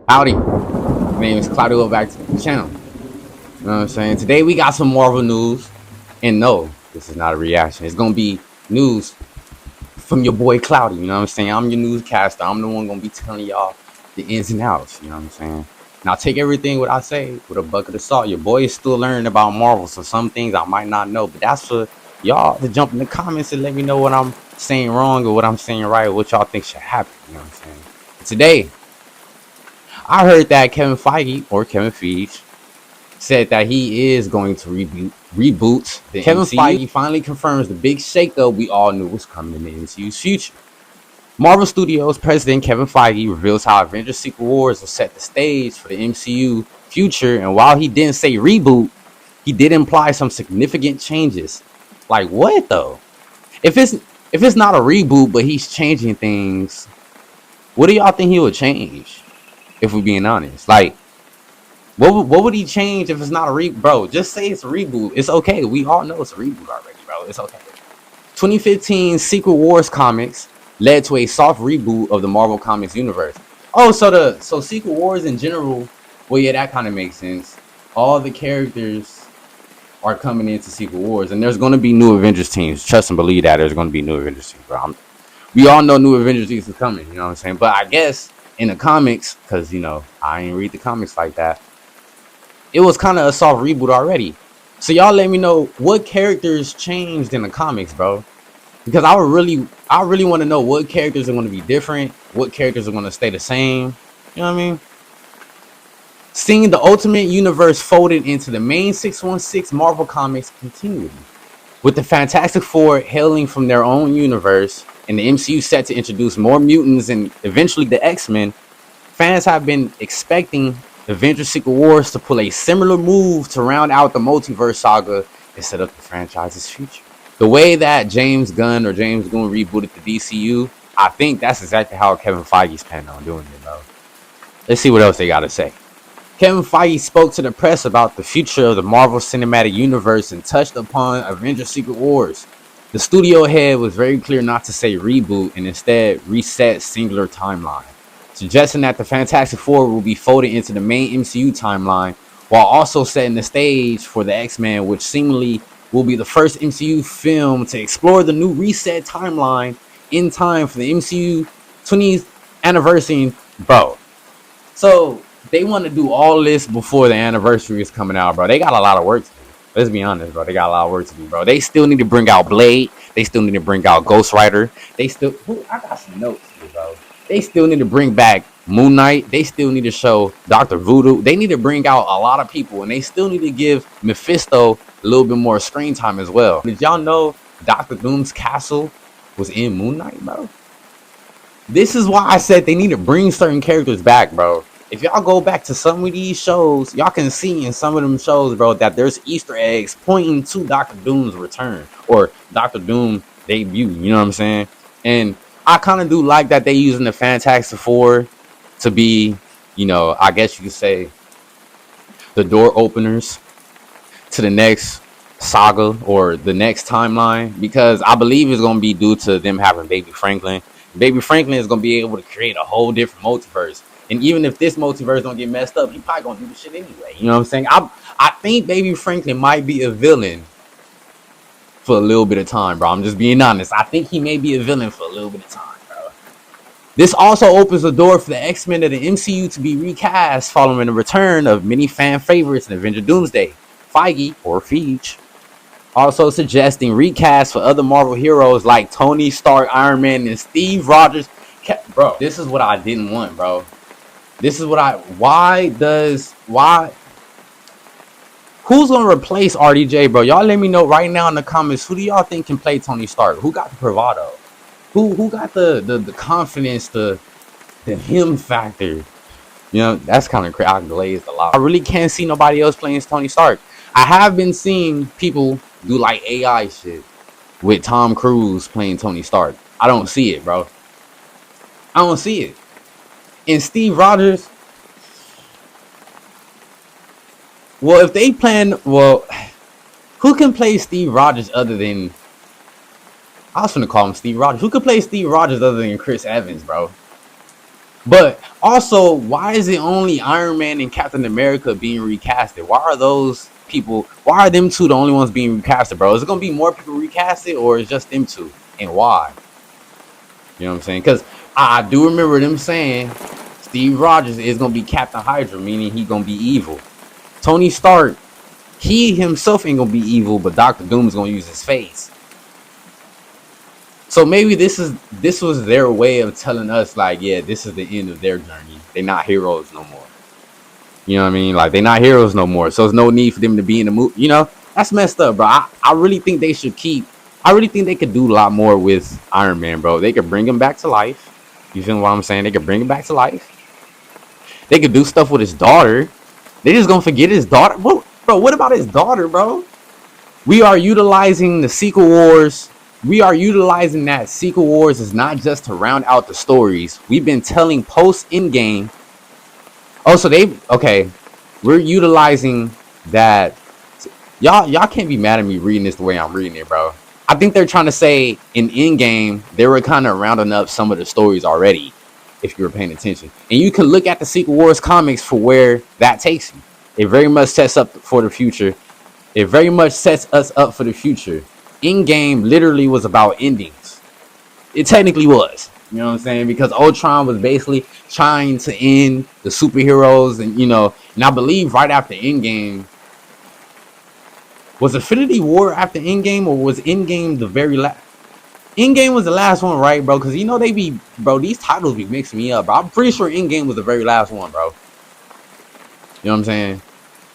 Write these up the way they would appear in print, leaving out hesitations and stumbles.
Howdy, my name is Cloudy. Welcome back to the channel. You know what I'm saying? Today we got some Marvel news. And no, this is not a reaction. It's going to be news from your boy Cloudy. You know what I'm saying? I'm your newscaster. I'm the one going to be telling y'all the ins and outs. You know what I'm saying? Now take everything what I say with a bucket of salt. Your boy is still learning about Marvel, so some things I might not know. But that's for y'all to jump in the comments and let me know what I'm saying wrong or what I'm saying right, or what y'all think should happen. You know what I'm saying? Today, I heard that Kevin Feige, or Kevin Feige, said that he is going to reboot the Kevin MCU. Feige finally confirms the big shakeup we all knew was coming in the MCU's future. Marvel Studios president Kevin Feige reveals how Avengers Secret Wars will set the stage for the MCU future, and while he didn't say reboot, he did imply some significant changes. Like what though? If it's not a reboot, but he's changing things, what do y'all think he would change? If we're being honest, like, what would he change if it's not a reboot? Bro, just say it's a reboot. It's okay. We all know it's a reboot already, bro. It's okay. 2015 Secret Wars comics led to a soft reboot of the Marvel Comics universe. Oh, so Secret Wars in general, well, yeah, that kind of makes sense. All the characters are coming into Secret Wars, and there's going to be new Avengers teams. Trust and believe that there's going to be new Avengers teams, bro. We all know new Avengers teams are coming, you know what I'm saying? But I guess in the comics, because, you know, I ain't read the comics like that, it was kind of a soft reboot already. So y'all let me know what characters changed in the comics, bro. Because I really want to know what characters are going to be different, what characters are going to stay the same. You know what I mean? Seeing the Ultimate Universe folded into the main 616 Marvel Comics continuity. With the Fantastic Four hailing from their own universe, and the MCU set to introduce more mutants and eventually the X-Men, fans have been expecting Avengers Secret Wars to pull a similar move to round out the multiverse saga and set up the franchise's future. The way that James Gunn rebooted the DCU, I think that's exactly how Kevin Feige's planning on doing it, bro. Let's see what else they got to say. Kevin Feige spoke to the press about the future of the Marvel Cinematic Universe and touched upon Avengers Secret Wars. The studio head was very clear not to say reboot and instead reset singular timeline, suggesting that the Fantastic Four will be folded into the main MCU timeline while also setting the stage for the X-Men, which seemingly will be the first MCU film to explore the new reset timeline in time for the MCU 20th anniversary. Bro, so they want to do all this before the anniversary is coming out, bro. They got a lot of work to do. Let's be honest, bro. They got a lot of work to do, bro. They still need to bring out Blade. They still need to bring out Ghost Rider. I got some notes here, bro. They still need to bring back Moon Knight. They still need to show Dr. Voodoo. They need to bring out a lot of people, and they still need to give Mephisto a little bit more screen time as well. Did y'all know Dr. Doom's castle was in Moon Knight, bro? This is why I said they need to bring certain characters back, bro. If y'all go back to some of these shows, y'all can see in some of them shows, bro, that there's Easter eggs pointing to Dr. Doom's return or Dr. Doom debut. You know what I'm saying? And I kind of do like that they using the Fantastic Four to be, you know, I guess you could say the door openers to the next saga or the next timeline, because I believe it's going to be due to them having Baby Franklin. Baby Franklin is going to be able to create a whole different multiverse. And even if this multiverse don't get messed up, he probably gonna do the shit anyway. You know what I'm saying? I think Baby Franklin might be a villain for a little bit of time, bro. I'm just being honest. I think he may be a villain for a little bit of time, bro. This also opens the door for the X-Men of the MCU to be recast following the return of many fan favorites in Avenger Doomsday. Feige, or Feige, also suggesting recast for other Marvel heroes like Tony Stark, Iron Man, and Steve Rogers. Bro, this is what I didn't want, bro. This is what who's gonna replace RDJ, bro? Y'all let me know right now in the comments. Who do y'all think can play Tony Stark? Who got the bravado? Who got the confidence, the him factor? You know, that's kind of crazy. I glazed a lot. I really can't see nobody else playing Tony Stark. I have been seeing people do like AI shit with Tom Cruise playing Tony Stark. I don't see it, bro. I don't see it. And Steve Rogers, well, if they plan, well, who can play Steve Rogers other than, I was gonna call him Steve Rogers. Who could play Steve Rogers other than Chris Evans, bro? But also, why is it only Iron Man and Captain America being recasted? Why are those people? Why are them two the only ones being recasted, bro? Is it gonna be more people recasted, or is just them two? And why? You know what I'm saying? Because I do remember them saying Steve Rogers is gonna be Captain Hydra, meaning he gonna be evil. Tony Stark, he himself ain't gonna be evil, but Doctor Doom is gonna use his face. So maybe this was their way of telling us, like, yeah, this is the end of their journey. They're not heroes no more. You know what I mean? Like, they're not heroes no more. So there's no need for them to be in the movie. You know, that's messed up, bro. I really think they should keep. I really think they could do a lot more with Iron Man, bro. They could bring him back to life. You feel what I'm saying? They could bring him back to life. They could do stuff with his daughter. They just gonna forget his daughter, bro. What about his daughter, bro? We are utilizing the sequel wars. We are utilizing that sequel wars is not just to round out the stories. We've been telling post Endgame. Oh, so okay. We're utilizing that. Y'all can't be mad at me reading this the way I'm reading it, bro. I think they're trying to say in Endgame they were kind of rounding up some of the stories already, if you were paying attention. And you can look at the sequel wars comics for where that takes you. It very much sets up for the future. It very much sets us up for the future. Endgame literally was about endings. It technically was. You know what I'm saying? Because Ultron was basically trying to end the superheroes, and and I believe right after Endgame, was Infinity War after Endgame, or was Endgame the very last? Endgame was the last one, right, bro? Because they be, bro, these titles be mixing me up, bro. I'm pretty sure Endgame was the very last one, bro. You know what I'm saying?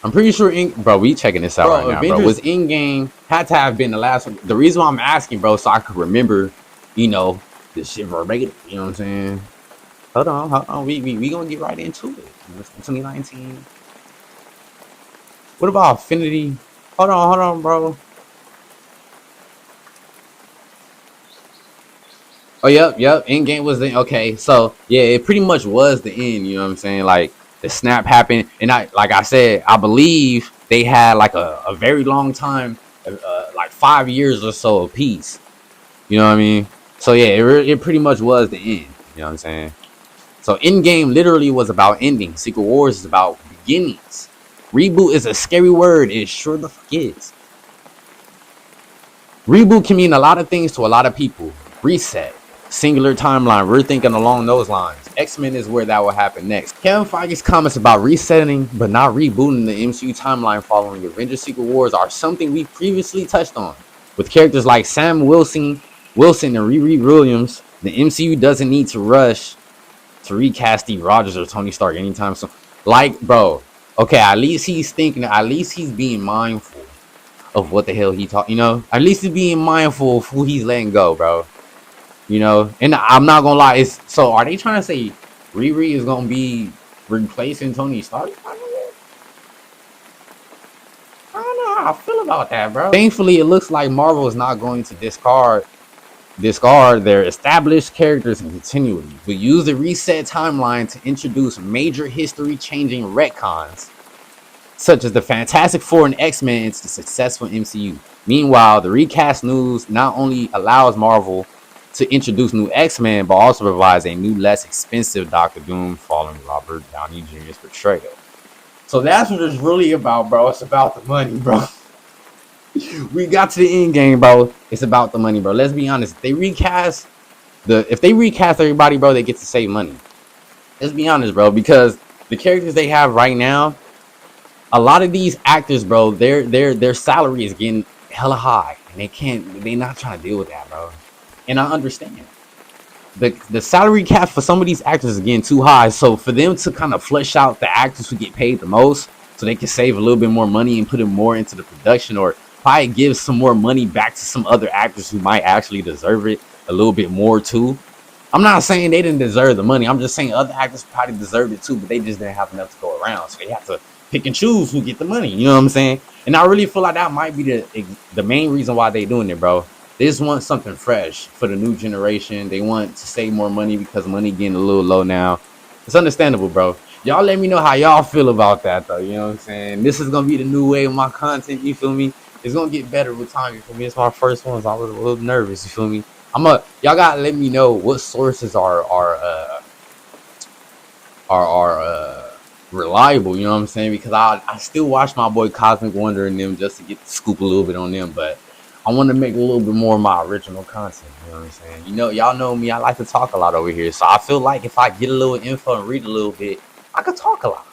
I'm pretty sure, bro, we checking this out right now, bro. Was Endgame had to have been the last one? The reason why I'm asking, bro, so I could remember, this shit verbatim. You know what I'm saying? Hold on. We gonna get right into it. 2019. What about Infinity? Hold on, bro. Oh, yep. Endgame was the okay. So yeah, it pretty much was the end. You know what I'm saying? Like, the snap happened, and like I said, I believe they had like a very long time, like 5 years or so of peace. You know what I mean? So yeah, it pretty much was the end. You know what I'm saying? So Endgame literally was about ending. Secret Wars is about beginnings. Reboot is a scary word. It sure the fuck is. Reboot can mean a lot of things to a lot of people. Reset. Singular timeline. We're thinking along those lines. X-Men is where that will happen next. Kevin Feige's comments about resetting but not rebooting the MCU timeline following Avengers Secret Wars are something we previously touched on. With characters like Sam Wilson and Riri Williams, the MCU doesn't need to rush to recast Steve Rogers or Tony Stark anytime soon. Like, bro, okay, at least he's thinking, at least he's being mindful of what the hell he taught, at least he's being mindful of who he's letting go, bro. And I'm not gonna lie, so are they trying to say Riri is gonna be replacing Tony Stark? I don't know how I feel about that, bro. Thankfully, it looks like Marvel is not going to discard their established characters and continuity, but use the reset timeline to introduce major history-changing retcons, such as the Fantastic Four and X-Men, into the successful MCU. Meanwhile, the recast news not only allows Marvel to introduce new X-Men, but also provides a new, less expensive Doctor Doom following Robert Downey Jr.'s portrayal. So that's what it's really about, bro. It's about the money, bro. We got to the end game, bro. It's about the money, bro. Let's be honest. If they recast everybody, bro, they get to save money. Let's be honest, bro, because the characters they have right now, a lot of these actors, bro, their salary is getting hella high, and they're not trying to deal with that, bro. And I understand. The salary cap for some of these actors is getting too high. So for them to kind of flesh out the actors who get paid the most, so they can save a little bit more money and put it more into the production, or probably give some more money back to some other actors who might actually deserve it a little bit more too. I'm not saying they didn't deserve the money. I'm just saying other actors probably deserved it too, but they just didn't have enough to go around. So they have to pick and choose who get the money. You know what I'm saying? And I really feel like that might be the main reason why they doing it, bro. They just want something fresh for the new generation. They want to save more money because money getting a little low now. It's understandable, bro. Y'all let me know how y'all feel about that, though. You know what I'm saying? This is going to be the new way of my content. You feel me? It's going to get better with time. You feel me? It's my first one, so I was a little nervous. You feel me? Y'all got to let me know what sources are are reliable. You know what I'm saying? Because I still watch my boy Cosmic Wonder and them just to get the scoop a little bit on them, but I want to make a little bit more of my original content. You know what I'm saying? You know, y'all know me. I like to talk a lot over here, so I feel like if I get a little info and read a little bit, I could talk a lot.